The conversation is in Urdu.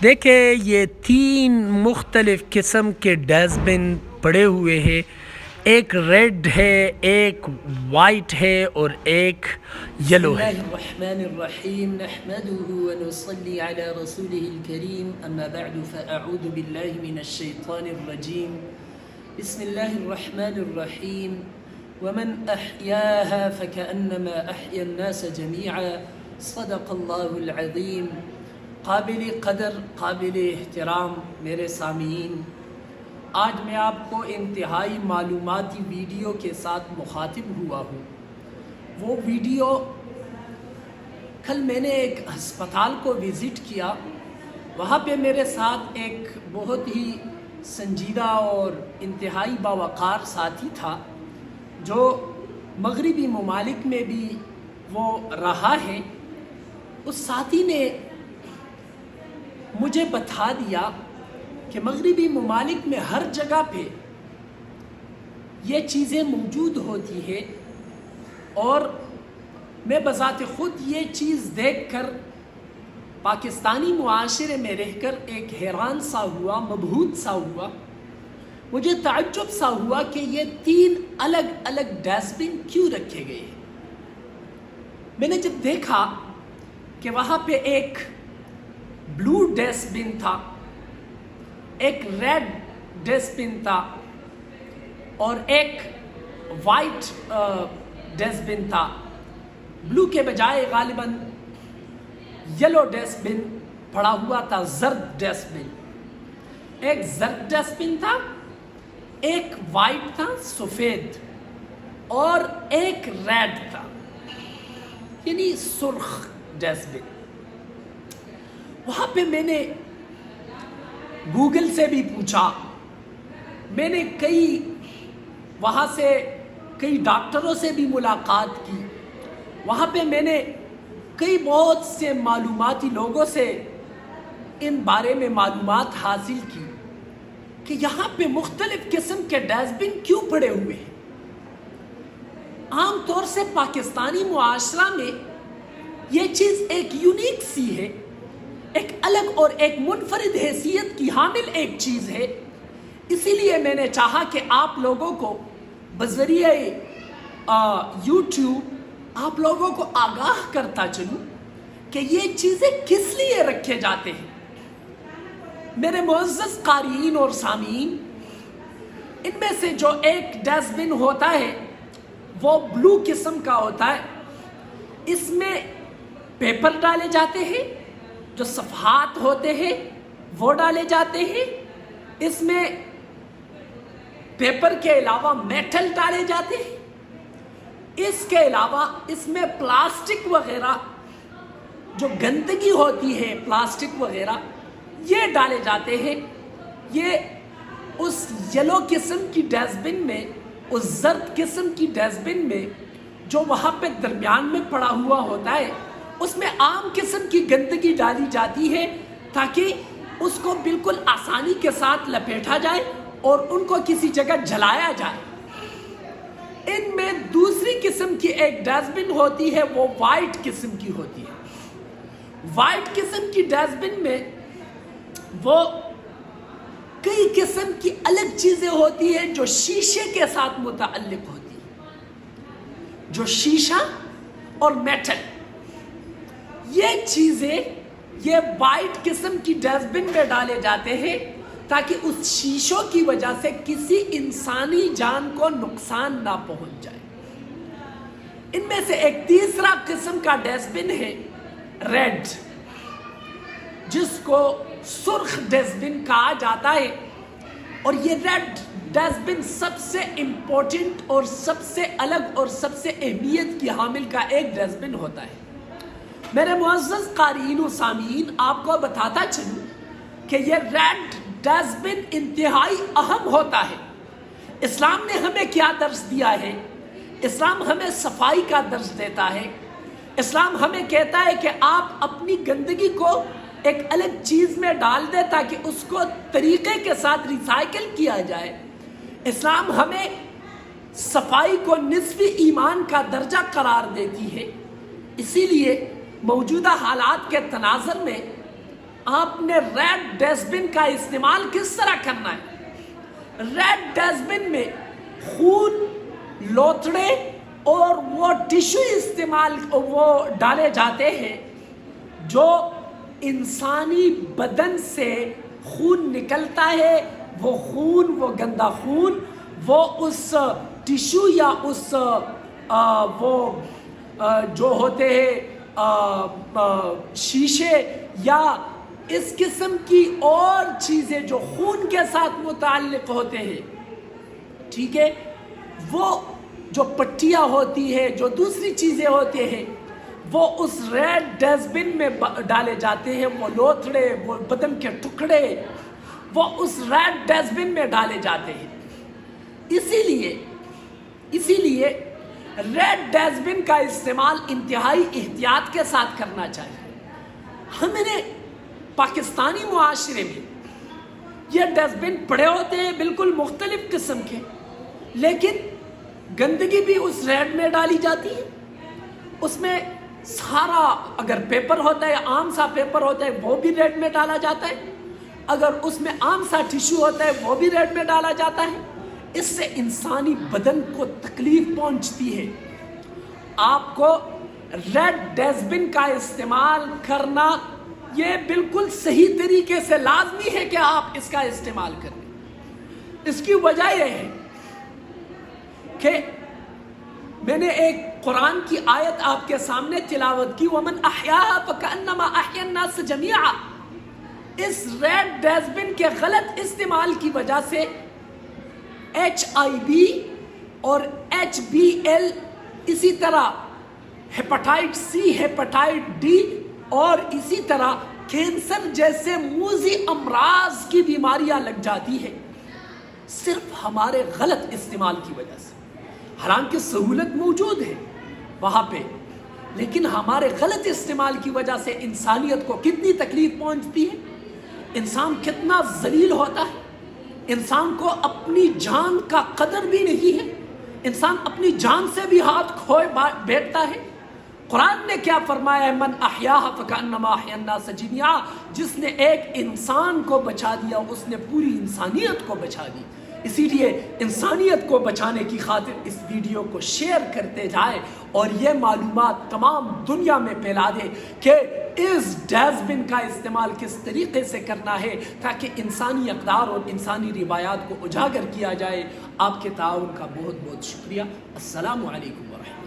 دیکھیں یہ 3 مختلف قسم کے ڈسٹ بن پڑے ہوئے ہیں، ایک ریڈ ہے، ایک وائٹ ہے اور ایک یلو ہے۔ بسم اللہ الرحمن الرحیم نحمده ونصلي على رسوله الكریم اما بعد فاعوذ باللہ من الشیطان الرجیم بسم اللہ الرحمن الرحیم ومن احیاها فكأنما احیا الناس جميعا صدق اللہ العظیم۔ قابل قدر قابل احترام میرے سامعین، آج میں آپ کو انتہائی معلوماتی ویڈیو کے ساتھ مخاطب ہوا ہوں۔ وہ ویڈیو کل میں نے ایک ہسپتال کو وزٹ کیا، وہاں پہ میرے ساتھ ایک بہت ہی سنجیدہ اور انتہائی باوقار ساتھی تھا جو مغربی ممالک میں بھی وہ رہا ہے۔ اس ساتھی نے مجھے بتا دیا کہ مغربی ممالک میں ہر جگہ پہ یہ چیزیں موجود ہوتی ہے، اور میں بذات خود یہ چیز دیکھ کر پاکستانی معاشرے میں رہ کر ایک حیران سا ہوا، مبہوت سا ہوا۔ مجھے تعجب سا ہوا کہ یہ 3 الگ الگ ڈسٹ بن کیوں رکھے گئے ہیں۔ میں نے جب دیکھا کہ وہاں پہ ایک بلو ڈسٹ بن تھا، ایک ریڈ ڈسٹ بن تھا اور ایک وائٹ ڈسٹ بن تھا، بلو کے بجائے غالباً یلو ڈسٹ بن پڑا ہوا تھا، زرد ڈسٹ بن۔ ایک زرد ڈسٹ بن تھا، ایک وائٹ تھا سفید، اور ایک ریڈ تھا یعنی سرخ ڈسٹ بن۔ وہاں پہ میں نے گوگل سے بھی پوچھا، میں نے وہاں سے کئی ڈاکٹروں سے بھی ملاقات کی، وہاں پہ میں نے بہت سے معلوماتی لوگوں سے ان بارے میں معلومات حاصل کی کہ یہاں پہ مختلف قسم کے ڈسٹ بن کیوں پڑے ہوئے ہیں۔ عام طور سے پاکستانی معاشرہ میں یہ چیز ایک یونیک سی ہے، ایک الگ اور ایک منفرد حیثیت کی حامل ایک چیز ہے۔ اسی لیے میں نے چاہا کہ آپ لوگوں کو بذریعہ یوٹیوب آپ لوگوں کو آگاہ کرتا چلوں کہ یہ چیزیں کس لیے رکھے جاتے ہیں۔ میرے معزز قارئین اور سامعین، ان میں سے جو ایک ڈسٹ بن ہوتا ہے وہ بلو قسم کا ہوتا ہے، اس میں پیپر ڈالے جاتے ہیں، جو صفحات ہوتے ہیں وہ ڈالے جاتے ہیں، اس میں پیپر کے علاوہ میٹل ڈالے جاتے ہیں، اس کے علاوہ اس میں پلاسٹک وغیرہ جو گندگی ہوتی ہے، پلاسٹک وغیرہ یہ ڈالے جاتے ہیں۔ یہ اس یلو قسم کی ڈسٹ بن میں، اس زرد قسم کی ڈسٹ بن میں جو وہاں پہ درمیان میں پڑا ہوا ہوتا ہے، اس میں عام قسم کی گندگی ڈالی جاتی ہے تاکہ اس کو بالکل آسانی کے ساتھ لپیٹا جائے اور ان کو کسی جگہ جلایا جائے۔ ان میں دوسری قسم کی ایک ڈسٹ بن ہوتی ہے، وہ وائٹ قسم کی ہوتی ہے۔ وائٹ قسم کی ڈسٹ بن میں وہ کئی قسم کی الگ چیزیں ہوتی ہیں جو شیشے کے ساتھ متعلق ہوتی ہیں، جو شیشہ اور میٹل، یہ چیزیں یہ وائٹ قسم کی ڈسٹ بن میں ڈالے جاتے ہیں تاکہ اس شیشوں کی وجہ سے کسی انسانی جان کو نقصان نہ پہنچ جائے۔ ان میں سے ایک تیسرا قسم کا ڈسٹ بن ہے ریڈ، جس کو سرخ ڈسٹ بن کہا جاتا ہے، اور یہ ریڈ ڈسٹ بن سب سے امپورٹنٹ اور سب سے الگ اور سب سے اہمیت کی حامل کا ایک ڈسٹ بن ہوتا ہے۔ میرے معزز قارئین و سامعین، آپ کو بتاتا چلوں کہ یہ ریڈ ڈسٹ بن انتہائی اہم ہوتا ہے۔ اسلام نے ہمیں کیا درس دیا ہے؟ اسلام ہمیں صفائی کا درس دیتا ہے۔ اسلام ہمیں کہتا ہے کہ آپ اپنی گندگی کو ایک الگ چیز میں ڈال دیں تاکہ اس کو طریقے کے ساتھ ریسائیکل کیا جائے۔ اسلام ہمیں صفائی کو نصف ایمان کا درجہ قرار دیتی ہے۔ اسی لیے موجودہ حالات کے تناظر میں آپ نے ریڈ ڈسٹ بن کا استعمال کس طرح کرنا ہے؟ ریڈ ڈسٹ بن میں خون، لوتھڑے اور وہ ٹشو وہ ڈالے جاتے ہیں جو انسانی بدن سے خون نکلتا ہے. وہ خون، وہ گندا خون، وہ اس ٹشو یا اس جو ہوتے ہیں شیشے یا اس قسم کی اور چیزیں جو خون کے ساتھ متعلق ہوتے ہیں، ٹھیک ہے، وہ جو پٹیاں ہوتی ہے، جو دوسری چیزیں ہوتے ہیں، وہ اس ریڈ ڈسٹ بن میں ڈالے جاتے ہیں. وہ لوتھڑے، وہ بدن کے ٹکڑے، وہ اس ریڈ ڈسٹ بن میں ڈالے جاتے ہیں. اسی لیے ریڈ ڈسٹ بن کا استعمال انتہائی احتیاط کے ساتھ کرنا چاہیے. ہمارے پاکستانی معاشرے میں یہ ڈسٹ بن پڑے ہوتے ہیں بالکل مختلف قسم کے، لیکن گندگی بھی اس ریڈ میں ڈالی جاتی ہے. اس میں سارا اگر پیپر ہوتا ہے، عام سا پیپر ہوتا ہے، وہ بھی ریڈ میں ڈالا جاتا ہے. اگر اس میں عام سا ٹیشو ہوتا ہے وہ بھی ریڈ میں ڈالا جاتا ہے. اس سے انسانی بدن کو تکلیف پہنچتی ہے. آپ کو ریڈ ڈسٹ بن کا استعمال کرنا یہ بالکل صحیح طریقے سے لازمی ہے کہ آپ اس کا استعمال کریں. اس کی وجہ یہ ہے کہ میں نے ایک قرآن کی آیت آپ کے سامنے تلاوت کی، وَمَنْ أَحْيَاهَا فَكَأَنَّمَا أَحْيَا النَّاسَ جَمِيعًا. اس ریڈ ڈسٹ بن کے غلط استعمال کی وجہ سے HIV اور HBL، اسی طرح ہیپاٹائٹ C، ہیپاٹائٹ D اور اسی طرح کینسر جیسے موذی امراض کی بیماریاں لگ جاتی ہیں صرف ہمارے غلط استعمال کی وجہ سے. حالانکہ سہولت موجود ہے وہاں پہ، لیکن ہمارے غلط استعمال کی وجہ سے انسانیت کو کتنی تکلیف پہنچتی ہے، انسان کتنا ذلیل ہوتا ہے، انسان کو اپنی جان کا قدر بھی نہیں ہے، انسان اپنی جان سے بھی ہاتھ کھوئے بیٹھتا ہے. قرآن نے کیا فرمایا ہے؟ من احیاها فکأنما احیا الناس جميعا. جس نے ایک انسان کو بچا دیا اس نے پوری انسانیت کو بچا دی. اسی لیے انسانیت کو بچانے کی خاطر اس ویڈیو کو شیئر کرتے جائے اور یہ معلومات تمام دنیا میں پھیلا دے کہ اس ڈسٹ بن کا استعمال کس طریقے سے کرنا ہے تاکہ انسانی اقدار اور انسانی روایات کو اجاگر کیا جائے. آپ کے تعاون کا بہت بہت شکریہ. السلام علیکم ورحمۃ اللہ.